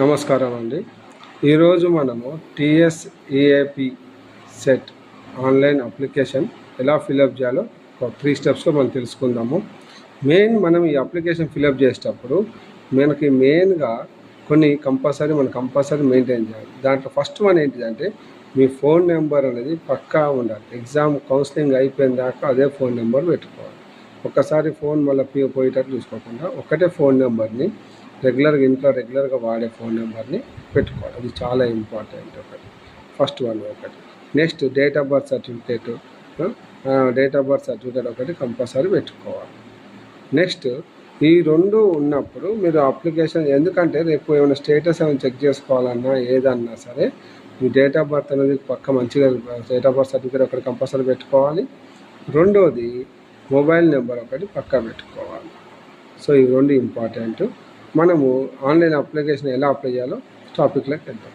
నమస్కారం అండి. ఈరోజు మనము టీఎస్ఈఏపీ సెట్ ఆన్లైన్ అప్లికేషన్ ఎలా ఫిలప్ చేయాలో ఒక 3 స్టెప్స్లో మనం తెలుసుకుందాము. మనం ఈ అప్లికేషన్ ఫిలప్ చేసేటప్పుడు మనకి మెయిన్గా కొన్ని కంపల్సరీ మెయింటైన్ చేయాలి. దాంట్లో ఫస్ట్ వన్ ఏంటిదంటే మీ ఫోన్ నెంబర్ అనేది పక్కా ఉండాలి. ఎగ్జామ్ కౌన్సిలింగ్ అయిపోయిన దాకా అదే ఫోన్ నెంబర్ పెట్టుకోవాలి. ఒక్కసారి ఫోన్ మళ్ళీ పోయేటట్టు చూసుకోకుండా ఒకటే ఫోన్ నెంబర్ని రెగ్యులర్గా వాడే ఫోన్ నెంబర్ని పెట్టుకోవాలి. అది చాలా ఇంపార్టెంట్. ఫస్ట్ వన్ ఒకటి. Next date of birth certificate ఒకటి కంపల్సరీ పెట్టుకోవాలి. నెక్స్ట్ ఈ రెండు ఉన్నప్పుడు మీరు అప్లికేషన్, ఎందుకంటే రేపు ఏమైనా స్టేటస్ ఏమైనా చెక్ చేసుకోవాలన్నా ఏదన్నా సరే మీ డేట్ ఆఫ్ బర్త్ అనేది పక్క మంచిగా డేట్ ఆఫ్ బర్త్ సర్టిఫికేట్ ఒకటి కంపల్సరీ పెట్టుకోవాలి. రెండోది మొబైల్ నెంబర్ ఒకటి పక్కా పెట్టుకోవాలి. సో ఈ రెండు ఇంపార్టెంట్. మనము ఆన్లైన్ అప్లికేషన్ ఎలా అప్లై చేయాలో టాపిక్లోకి వెళ్తాం.